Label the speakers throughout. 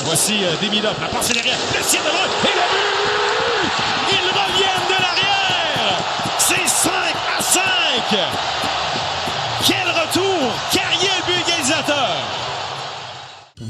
Speaker 1: Voici Demilov, la passe derrière, le tir de loin, et le but! Ils reviennent de l'arrière! C'est 5-5! Quel retour! Carrier le but égalisateur!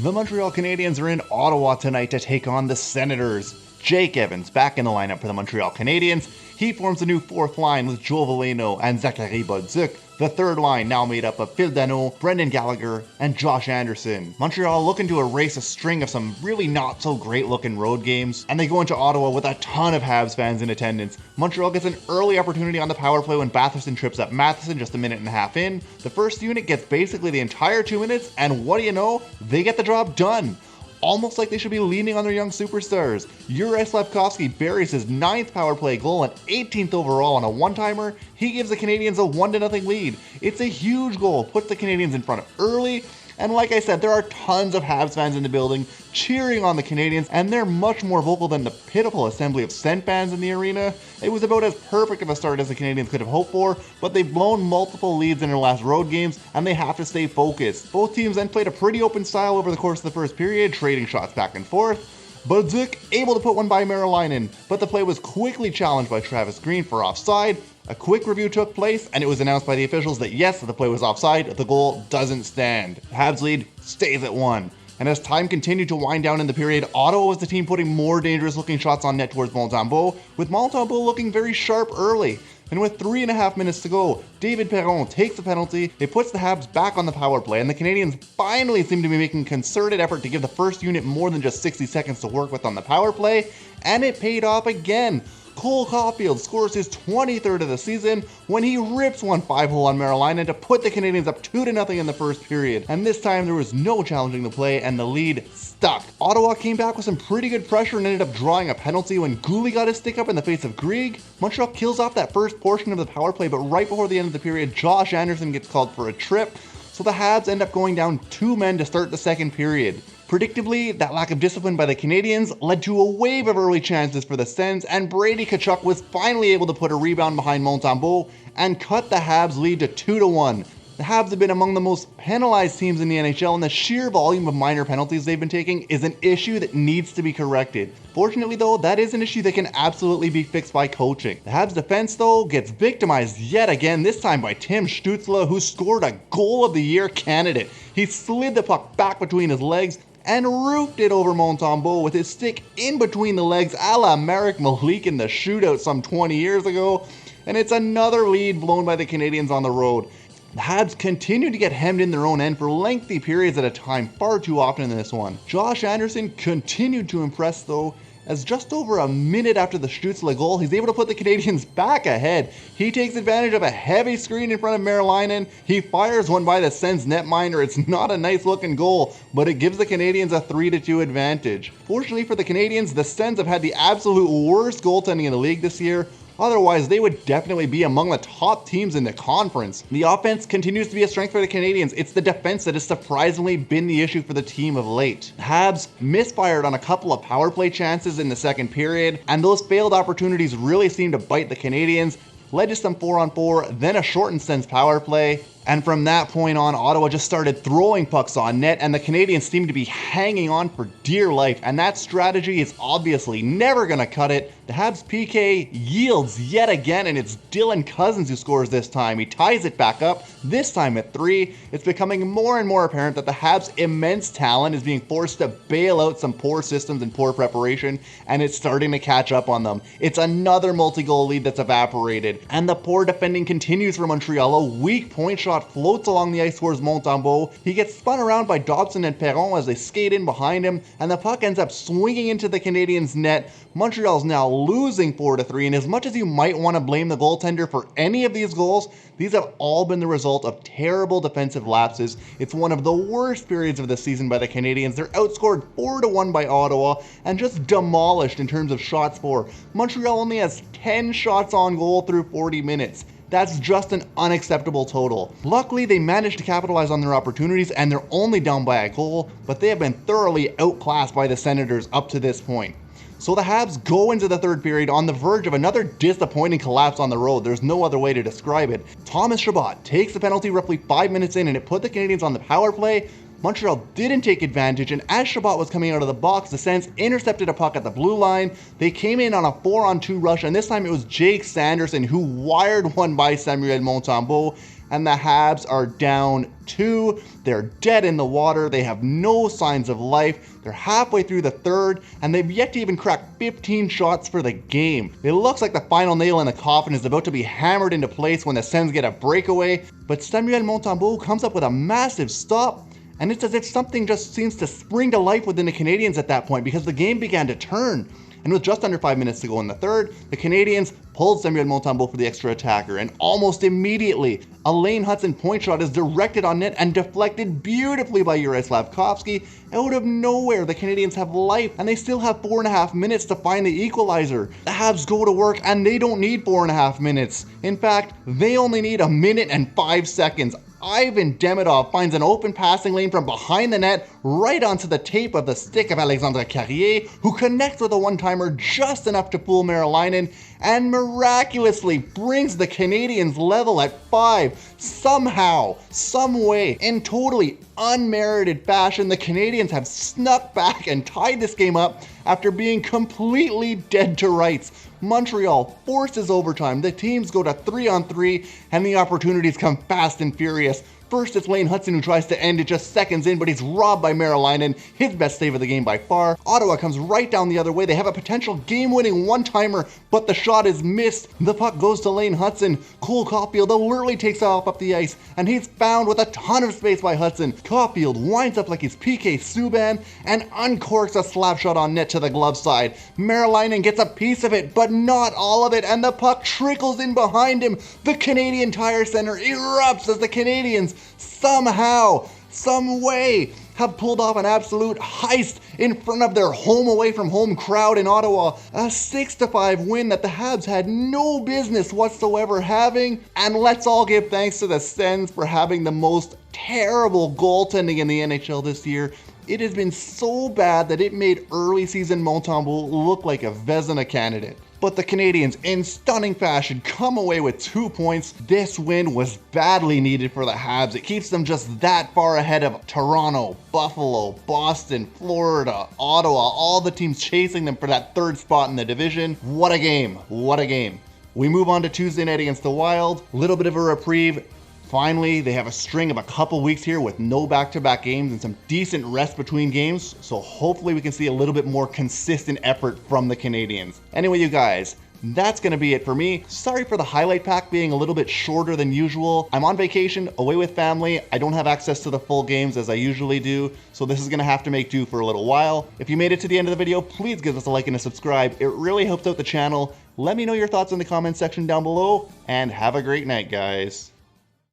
Speaker 2: The Montreal Canadiens are in Ottawa tonight to take on the Senators. Jake Evans back in the lineup for the Montreal Canadiens. He forms a new fourth line with Joe Veleno and Zachary Bolduc. The third line now made up of Phil Danault, Brendan Gallagher, and Josh Anderson. Montreal looking to erase a string of some really not so great looking road games, and they go into Ottawa with a ton of Habs fans in attendance. Montreal gets an early opportunity on the power play when Batherson trips up Matheson just a minute and a half in. The first unit gets basically the entire 2 minutes, and what do you know? They get the job done. Almost like they should be leaning on their young superstars. Juraj Slafkovsky buries his 9th power play goal and 18th overall on a one-timer. He gives the Canadiens a 1-0 lead. It's a huge goal, puts the Canadiens in front early, and like I said, there are tons of Habs fans in the building cheering on the Canadiens, and they're much more vocal than the pitiful assembly of Sens fans in the arena. It was about as perfect of a start as the Canadiens could have hoped for, but they've blown multiple leads in their last road games, and they have to stay focused. Both teams then played a pretty open style over the course of the first period, trading shots back and forth. Bolduc able to put one by Merolainen, but the play was quickly challenged by Travis Green for offside. A quick review took place, and it was announced by the officials that yes, the play was offside, the goal doesn't stand. The Habs lead stays at 1. And as time continued to wind down in the period, Ottawa was the team putting more dangerous looking shots on net towards Montembeault, with Montembeault looking very sharp early. And with 3.5 minutes to go, David Perron takes a penalty, it puts the Habs back on the power play, and the Canadiens finally seem to be making a concerted effort to give the first unit more than just 60 seconds to work with on the power play, and it paid off again. Cole Caulfield scores his 23rd of the season when he rips one 5-hole on Merolainen to put the Canadiens up 2-0 in the first period. And this time there was no challenging the play and the lead stuck. Ottawa came back with some pretty good pressure and ended up drawing a penalty when Gouli got his stick up in the face of Grieg. Montreal kills off that first portion of the power play, but right before the end of the period, Josh Anderson gets called for a trip. So the Habs end up going down 2 men to start the second period. Predictably, that lack of discipline by the Canadiens led to a wave of early chances for the Sens, and Brady Tkachuk was finally able to put a rebound behind Montembeault and cut the Habs lead to 2-1. The Habs have been among the most penalized teams in the NHL, and the sheer volume of minor penalties they've been taking is an issue that needs to be corrected. Fortunately though, that is an issue that can absolutely be fixed by coaching. The Habs defense though gets victimized yet again, this time by Tim Stützle, who scored a Goal of the Year candidate. He slid the puck back between his legs and roofed it over Montembeault with his stick in between the legs a la Marek Malik in the shootout some 20 years ago, and it's another lead blown by the Canadiens on the road. The Habs continue to get hemmed in their own end for lengthy periods at a time, far too often in this one. Josh Anderson continued to impress though, as just over a minute after the Stützle goal, he's able to put the Canadiens back ahead. He takes advantage of a heavy screen in front of Merolainen. He fires one by the Sens netminder. It's not a nice looking goal, but it gives the Canadiens a 3-2 advantage. Fortunately for the Canadiens, the Sens have had the absolute worst goaltending in the league this year. Otherwise, they would definitely be among the top teams in the conference. The offense continues to be a strength for the Canadiens. It's the defense that has surprisingly been the issue for the team of late. The Habs misfired on a couple of power play chances in the second period, and those failed opportunities really seemed to bite the Canadiens, led to some 4-on-4, then a shortened Sens power play. And from that point on, Ottawa just started throwing pucks on net, and the Canadiens seemed to be hanging on for dear life, and that strategy is obviously never going to cut it. The Habs PK yields yet again, and it's Dylan Cousins who scores this time. He ties it back up, this time at 3. It's becoming more and more apparent that the Habs' immense talent is being forced to bail out some poor systems and poor preparation, and it's starting to catch up on them. It's another multi-goal lead that's evaporated, and the poor defending continues for Montreal. A weak point shot floats along the ice towards Montembeault. He gets spun around by Dobson and Perron as they skate in behind him, and the puck ends up swinging into the Canadiens' net. Montreal's now losing 4-3, and as much as you might want to blame the goaltender for any of these goals, these have all been the result of terrible defensive lapses. It's one of the worst periods of the season by the Canadiens. They're outscored 4-1 by Ottawa and just demolished in terms of shots for. Montreal only has 10 shots on goal through 40 minutes. That's just an unacceptable total. Luckily, they managed to capitalize on their opportunities, and they're only down by a goal, but they have been thoroughly outclassed by the Senators up to this point. So the Habs go into the third period on the verge of another disappointing collapse on the road. There's no other way to describe it. Thomas Chabot takes the penalty roughly 5 minutes in, and it put the Canadiens on the power play, Montreal didn't take advantage, and as Chabot was coming out of the box, the Sens intercepted a puck at the blue line. They came in on a 4-on-2 rush, and this time it was Jake Sanderson who wired one by Samuel Montembeault, and the Habs are down 2. They're dead in the water. They have no signs of life. They're halfway through the third, and they've yet to even crack 15 shots for the game. It looks like the final nail in the coffin is about to be hammered into place when the Sens get a breakaway, but Samuel Montembeault comes up with a massive stop, and it's as if something just seems to spring to life within the Canadiens at that point, because the game began to turn. And with just under 5 minutes to go in the third, the Canadiens pulled Samuel Montembeault for the extra attacker, and almost immediately, a Lane Hutson point shot is directed on net and deflected beautifully by Juraj Slafkovsky. Out of nowhere, the Canadiens have life, and they still have 4.5 minutes to find the equalizer. The Habs go to work, and they don't need 4.5 minutes. In fact, they only need 1 minute and 5 seconds. Ivan Demidov finds an open passing lane from behind the net right onto the tape of the stick of Alexandre Carrier, who connects with a one-timer just enough to fool Meriläinen and miraculously brings the Canadiens level at 5. Somehow, some way, in totally unmerited fashion, the Canadiens have snuck back and tied this game up after being completely dead to rights. Montreal forces overtime, the teams go to 3-on-3, and the opportunities come fast and furious. First, it's Lane Hutson who tries to end it just seconds in, but he's robbed by Meriläinen, his best save of the game by far. Ottawa comes right down the other way. They have a potential game-winning one-timer, but the shot is missed. The puck goes to Lane Hutson. Cole Caulfield alertly takes off up the ice, and he's found with a ton of space by Hutson. Caulfield winds up like he's PK Subban and uncorks a slap shot on net to the glove side. Meriläinen gets a piece of it, but not all of it, and the puck trickles in behind him. The Canadian Tire Center erupts as the Canadiens somehow, some way, have pulled off an absolute heist in front of their home away from home crowd in Ottawa. A 6-5 win that the Habs had no business whatsoever having. And let's all give thanks to the Sens for having the most terrible goaltending in the NHL this year. It has been so bad that it made early season Montembeault look like a Vezina candidate. But the Canadiens, in stunning fashion, come away with 2 points. This win was badly needed for the Habs. It keeps them just that far ahead of Toronto, Buffalo, Boston, Florida, Ottawa, all the teams chasing them for that third spot in the division. What a game. What a game. We move on to Tuesday night against the Wild. Little bit of a reprieve. Finally, they have a string of a couple weeks here with no back-to-back games and some decent rest between games, so hopefully we can see a little bit more consistent effort from the Canadiens. Anyway, you guys, that's going to be it for me. Sorry for the highlight pack being a little bit shorter than usual. I'm on vacation, away with family. I don't have access to the full games as I usually do, so this is going to have to make do for a little while. If you made it to the end of the video, please give us a like and a subscribe. It really helps out the channel. Let me know your thoughts in the comments section down below, and have a great night, guys.